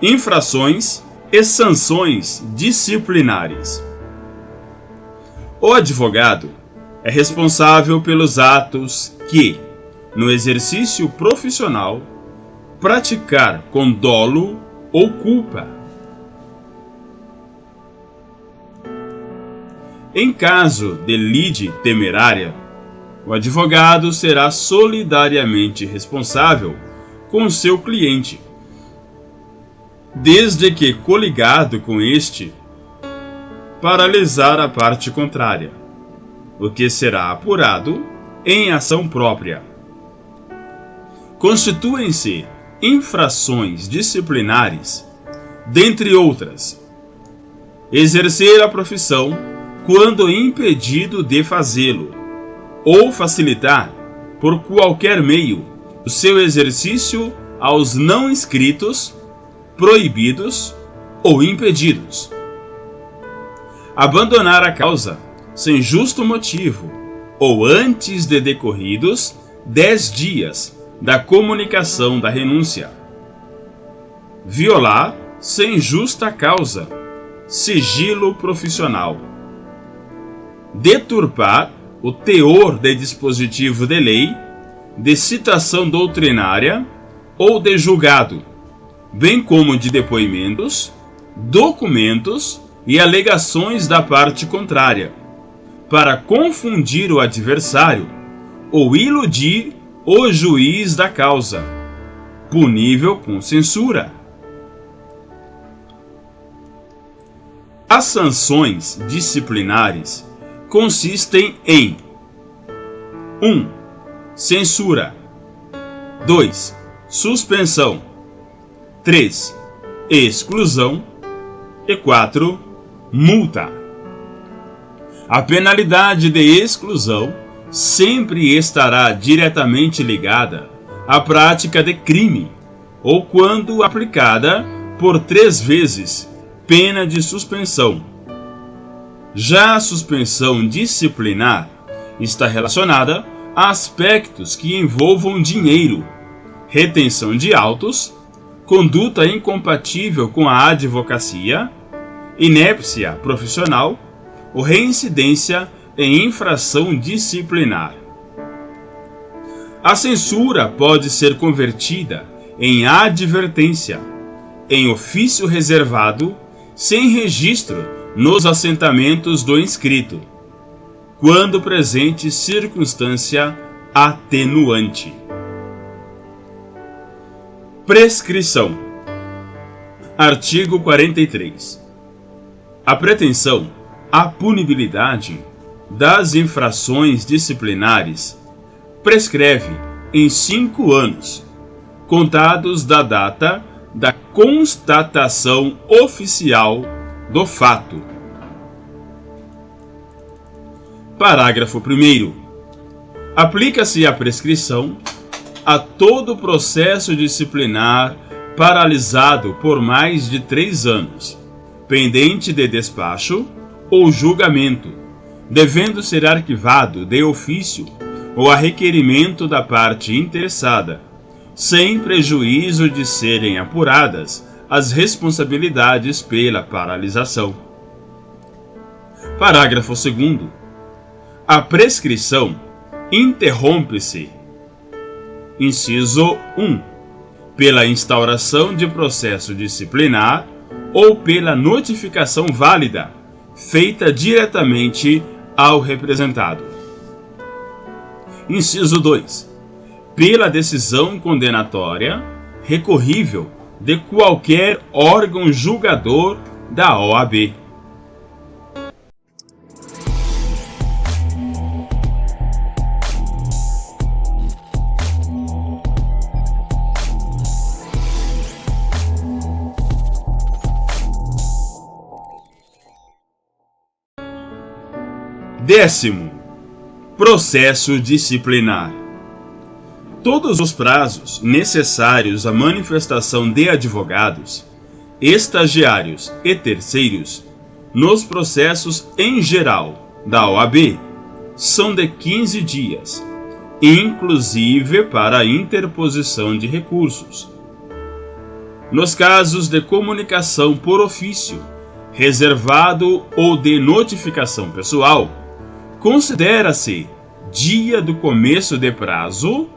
Infrações e sanções disciplinares. O advogado é responsável pelos atos que, no exercício profissional, praticar com dolo ou culpa. Em caso de lide temerária, o advogado será solidariamente responsável com seu cliente, desde que coligado com este, para lesar a parte contrária, o que será apurado em ação própria. Constituem-se infrações disciplinares, dentre outras: exercer a profissão quando impedido de fazê-lo, ou facilitar, por qualquer meio, o seu exercício aos não inscritos, proibidos ou impedidos. Abandonar a causa sem justo motivo, ou antes de decorridos 10 dias da comunicação da renúncia. Violar, sem justa causa, sigilo profissional. Deturpar o teor de dispositivo de lei, de citação doutrinária ou de julgado, bem como de depoimentos, documentos e alegações da parte contrária, para confundir o adversário ou iludir o juiz da causa, punível com censura. As sanções disciplinares consistem em 1. Censura. 2. Suspensão. 3. Exclusão. E 4. Multa. A penalidade de exclusão sempre estará diretamente ligada à prática de crime, ou quando aplicada por 3 vezes, pena de suspensão. Já a suspensão disciplinar está relacionada a aspectos que envolvam dinheiro, retenção de autos, conduta incompatível com a advocacia, inépcia profissional ou reincidência em infração disciplinar. A censura pode ser convertida em advertência, em ofício reservado, sem registro nos assentamentos do inscrito, quando presente circunstância atenuante. Prescrição. Artigo 43. A pretensão à punibilidade das infrações disciplinares prescreve em 5 anos, contados da data da constatação oficial do fato. Parágrafo 1º. Aplica-se a prescrição a todo processo disciplinar paralisado por mais de 3 anos, pendente de despacho ou julgamento, devendo ser arquivado de ofício ou a requerimento da parte interessada, sem prejuízo de serem apuradas as responsabilidades pela paralisação. Parágrafo 2º. A prescrição interrompe-se, inciso 1, pela instauração de processo disciplinar ou pela notificação válida, feita diretamente ao representado. Inciso 2. Pela decisão condenatória, recorrível de qualquer órgão julgador da OAB. Décimo, processo disciplinar. Todos os prazos necessários à manifestação de advogados, estagiários e terceiros nos processos em geral da OAB são de 15 dias, inclusive para a interposição de recursos. Nos casos de comunicação por ofício, reservado ou de notificação pessoal, considera-se dia do começo de prazo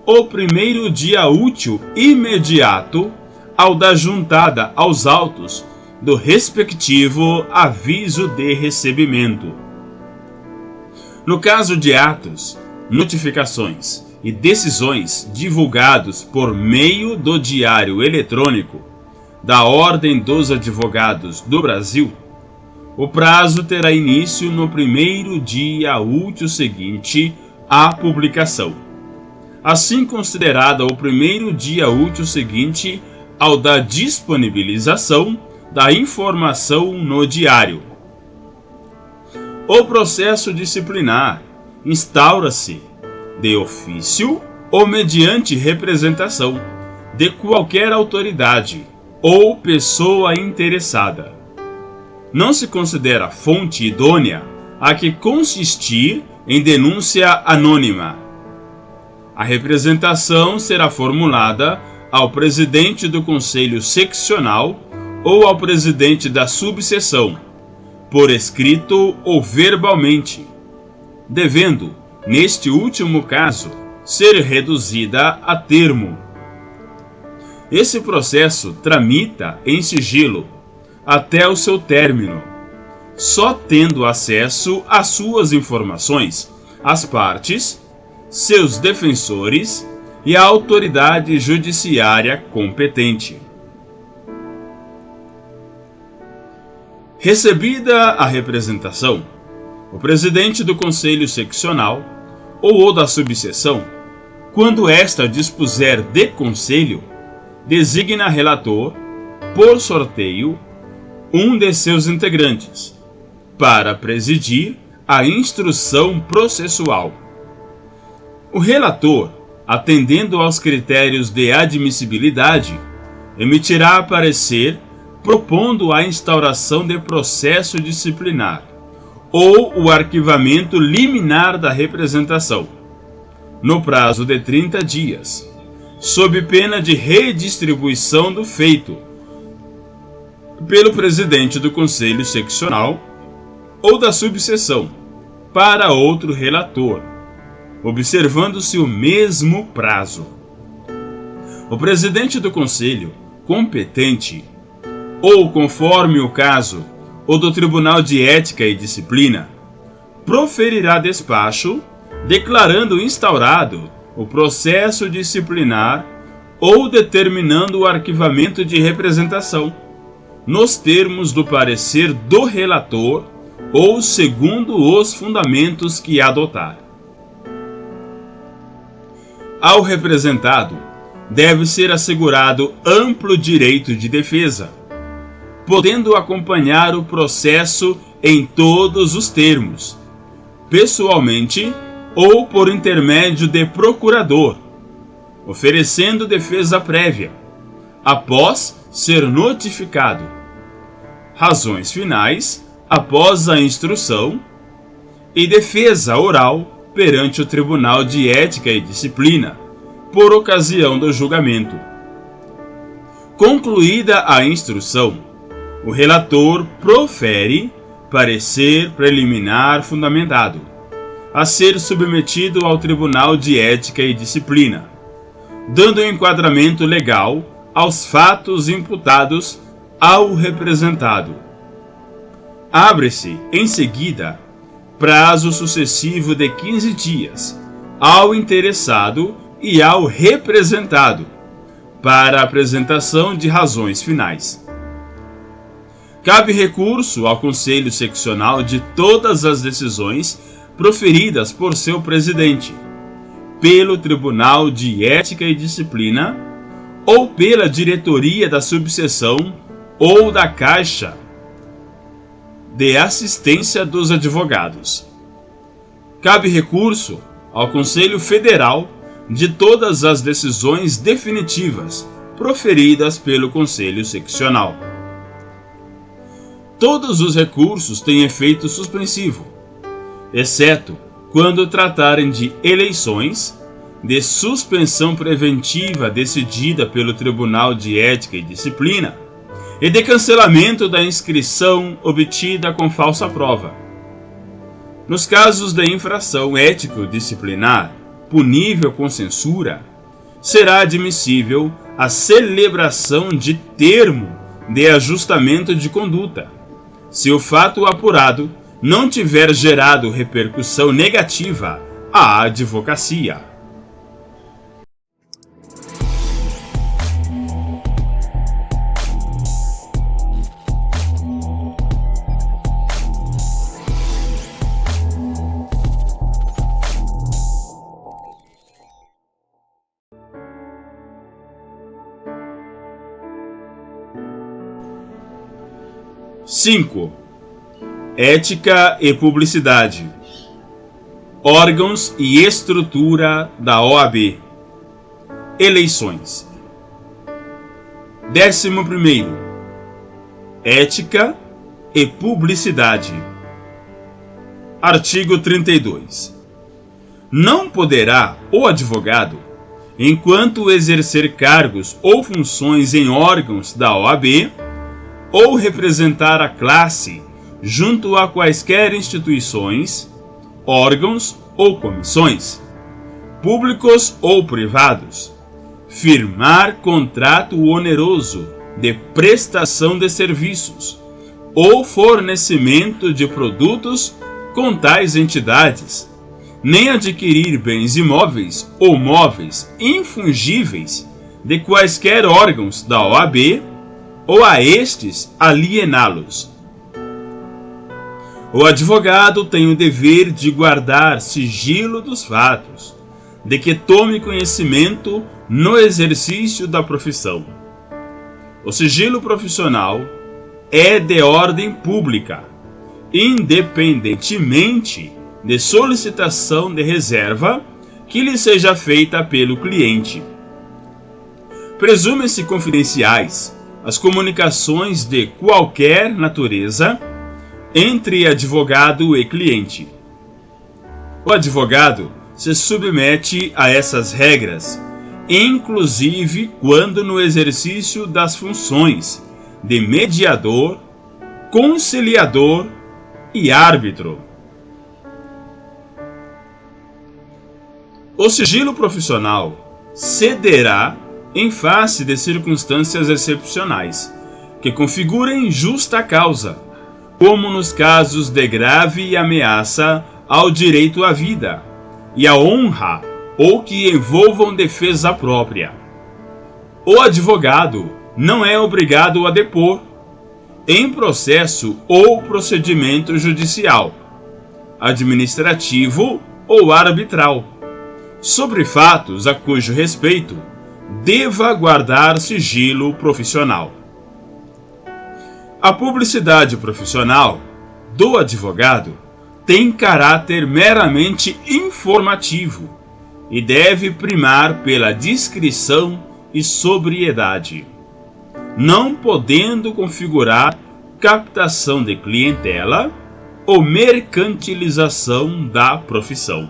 o primeiro dia útil imediato ao da juntada aos autos do respectivo aviso de recebimento. No caso de atos, notificações e decisões divulgados por meio do Diário Eletrônico da Ordem dos Advogados do Brasil, o prazo terá início no primeiro dia útil seguinte à publicação, assim considerada o primeiro dia útil seguinte ao da disponibilização da informação no diário. O processo disciplinar instaura-se de ofício ou mediante representação de qualquer autoridade ou pessoa interessada. Não se considera fonte idônea a que consistir em denúncia anônima. A representação será formulada ao presidente do Conselho Seccional ou ao presidente da subseção, por escrito ou verbalmente, devendo, neste último caso, ser reduzida a termo. Esse processo tramita em sigilo até o seu término, só tendo acesso às suas informações as partes, seus defensores e a autoridade judiciária competente. Recebida a representação, o presidente do Conselho Seccional ou da subseção, quando esta dispuser de conselho, designa relator, por sorteio, um de seus integrantes, para presidir a instrução processual. O relator, atendendo aos critérios de admissibilidade, emitirá parecer propondo a instauração de processo disciplinar ou o arquivamento liminar da representação, no prazo de 30 dias, sob pena de redistribuição do feito pelo presidente do Conselho Seccional ou da subseção para outro relator, observando-se o mesmo prazo. O presidente do Conselho competente, ou conforme o caso, o do Tribunal de Ética e Disciplina, proferirá despacho declarando instaurado o processo disciplinar ou determinando o arquivamento de representação, nos termos do parecer do relator ou segundo os fundamentos que adotar. Ao representado deve ser assegurado amplo direito de defesa, podendo acompanhar o processo em todos os termos, pessoalmente ou por intermédio de procurador, oferecendo defesa prévia, após ser notificado, razões finais após a instrução e defesa oral perante o Tribunal de Ética e Disciplina, por ocasião do julgamento. Concluída a instrução, o relator profere parecer preliminar fundamentado, a ser submetido ao Tribunal de Ética e Disciplina, dando enquadramento legal aos fatos imputados ao representado. Abre-se, em seguida, prazo sucessivo de 15 dias ao interessado e ao representado para a apresentação de razões finais. Cabe recurso ao Conselho Seccional de todas as decisões proferidas por seu presidente, pelo Tribunal de Ética e Disciplina ou pela diretoria da subseção ou da Caixa de Assistência dos Advogados. Cabe recurso ao Conselho Federal de todas as decisões definitivas proferidas pelo Conselho Seccional. Todos os recursos têm efeito suspensivo, exceto quando tratarem de eleições, de suspensão preventiva decidida pelo Tribunal de Ética e Disciplina e de cancelamento da inscrição obtida com falsa prova. Nos casos de infração ético-disciplinar, punível com censura, será admissível a celebração de termo de ajustamento de conduta, se o fato apurado não tiver gerado repercussão negativa à advocacia. (5) Ética e publicidade. Órgãos e estrutura da OAB. Eleições. 11º. Ética e publicidade. Artigo 32. Não poderá o advogado, enquanto exercer cargos ou funções em órgãos da OAB, ou representar a classe junto a quaisquer instituições, órgãos ou comissões, públicos ou privados, firmar contrato oneroso de prestação de serviços ou fornecimento de produtos com tais entidades, nem adquirir bens imóveis ou móveis infungíveis de quaisquer órgãos da OAB ou a estes aliená-los. O advogado tem o dever de guardar sigilo dos fatos, de que tome conhecimento no exercício da profissão. O sigilo profissional é de ordem pública, independentemente de solicitação de reserva que lhe seja feita pelo cliente. Presume-se confidenciais as comunicações de qualquer natureza entre advogado e cliente. O advogado se submete a essas regras, inclusive quando no exercício das funções de mediador, conciliador e árbitro. O sigilo profissional cederá em face de circunstâncias excepcionais, que configurem justa causa, como nos casos de grave ameaça ao direito à vida e à honra ou que envolvam defesa própria. O advogado não é obrigado a depor em processo ou procedimento judicial, administrativo ou arbitral, sobre fatos a cujo respeito deva guardar sigilo profissional. A publicidade profissional do advogado tem caráter meramente informativo e deve primar pela discrição e sobriedade, não podendo configurar captação de clientela ou mercantilização da profissão.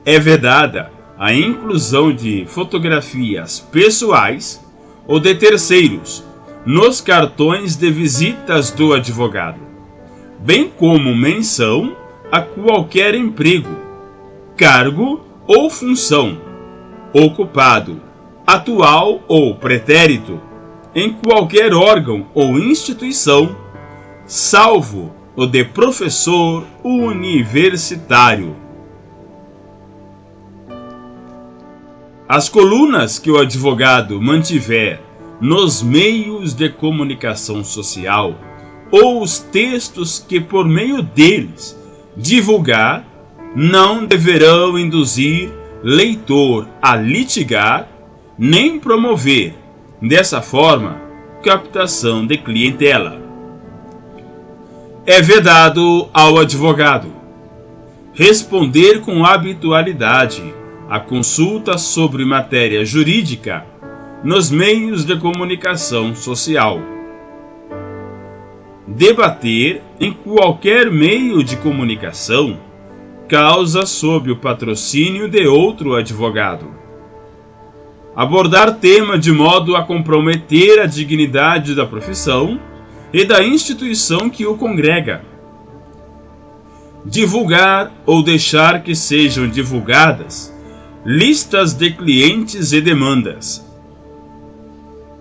É vedada a inclusão de fotografias pessoais ou de terceiros nos cartões de visitas do advogado, bem como menção a qualquer emprego, cargo ou função ocupado, atual ou pretérito, em qualquer órgão ou instituição, salvo o de professor universitário. As colunas que o advogado mantiver nos meios de comunicação social ou os textos que por meio deles divulgar não deverão induzir leitor a litigar nem promover, dessa forma, captação de clientela. É vedado ao advogado responder com habitualidade a consulta sobre matéria jurídica nos meios de comunicação social, debater em qualquer meio de comunicação causa sob o patrocínio de outro advogado, abordar tema de modo a comprometer a dignidade da profissão e da instituição que o congrega, divulgar ou deixar que sejam divulgadas listas de clientes e demandas,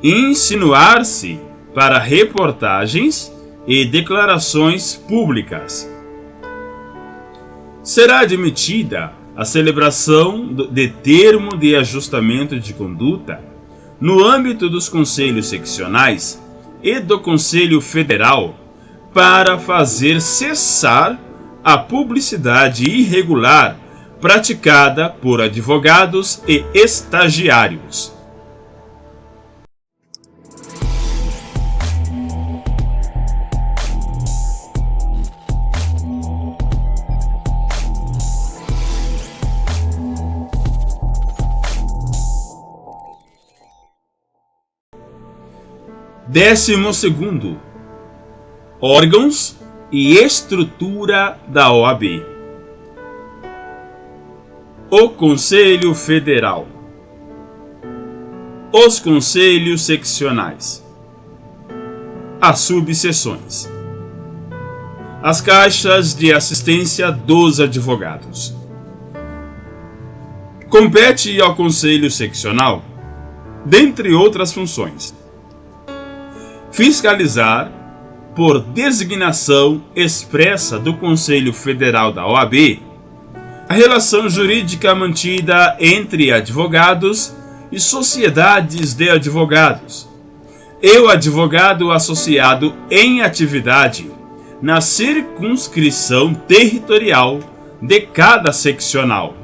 insinuar-se para reportagens e declarações públicas. Será admitida a celebração de termo de ajustamento de conduta no âmbito dos conselhos seccionais e do Conselho Federal para fazer cessar a publicidade irregular praticada por advogados e estagiários. Décimo segundo, órgãos e estrutura da OAB. O Conselho Federal, os conselhos seccionais, as subseções. as caixas de assistência dos advogados. Compete ao Conselho Seccional, dentre outras funções, fiscalizar, por designação expressa do Conselho Federal da OAB, a relação jurídica mantida entre advogados e sociedades de advogados, e o advogado associado em atividade na circunscrição territorial de cada seccional,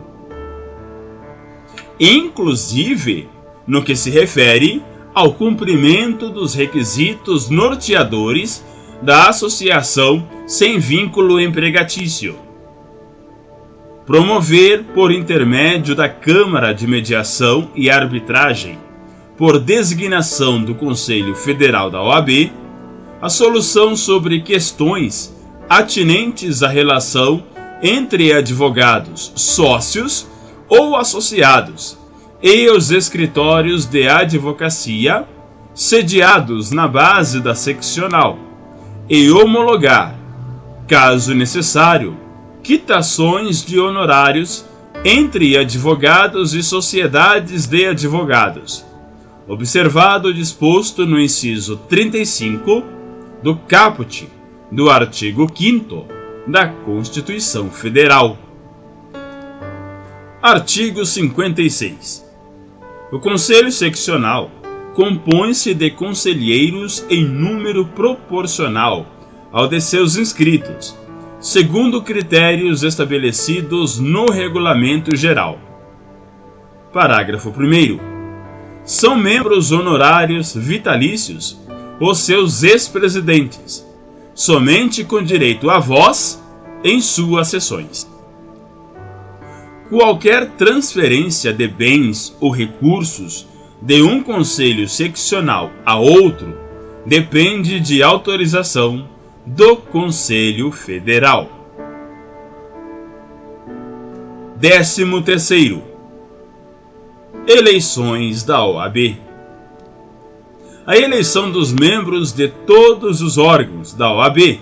inclusive no que se refere ao cumprimento dos requisitos norteadores da associação sem vínculo empregatício. Promover, por intermédio da Câmara de Mediação e Arbitragem, por designação do Conselho Federal da OAB, a solução sobre questões atinentes à relação entre advogados sócios ou associados e os escritórios de advocacia sediados na base da seccional, e homologar, caso necessário, quitações de honorários entre advogados e sociedades de advogados, observado o disposto no inciso 35 do caput do artigo 5º da Constituição Federal. Artigo 56. O Conselho Seccional compõe-se de conselheiros em número proporcional ao de seus inscritos, segundo critérios estabelecidos no Regulamento Geral. Parágrafo 1º. São membros honorários vitalícios os seus ex-presidentes, somente com direito a voz em suas sessões. Qualquer transferência de bens ou recursos de um conselho seccional a outro depende de autorização do Conselho Federal. 13º. Eleições da OAB. A eleição dos membros de todos os órgãos da OAB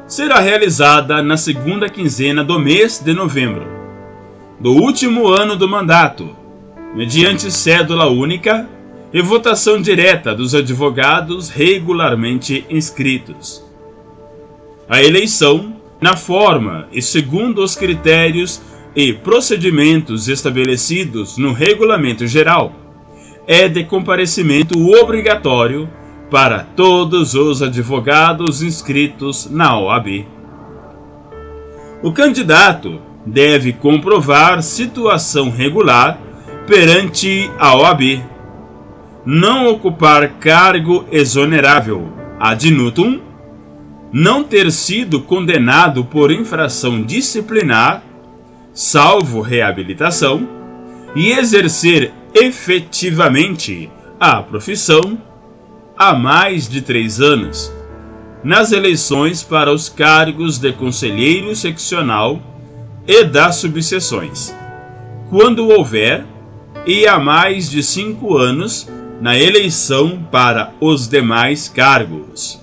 será realizada na segunda quinzena do mês de novembro do último ano do mandato, mediante cédula única e votação direta dos advogados regularmente inscritos. A eleição, na forma e segundo os critérios e procedimentos estabelecidos no Regulamento Geral, é de comparecimento obrigatório para todos os advogados inscritos na OAB. O candidato deve comprovar situação regular perante a OAB, não ocupar cargo exonerável ad nutum, não ter sido condenado por infração disciplinar, salvo reabilitação, e exercer efetivamente a profissão há mais de 3 anos, nas eleições para os cargos de conselheiro seccional e das subseções, quando houver, e há mais de 5 anos na eleição para os demais cargos.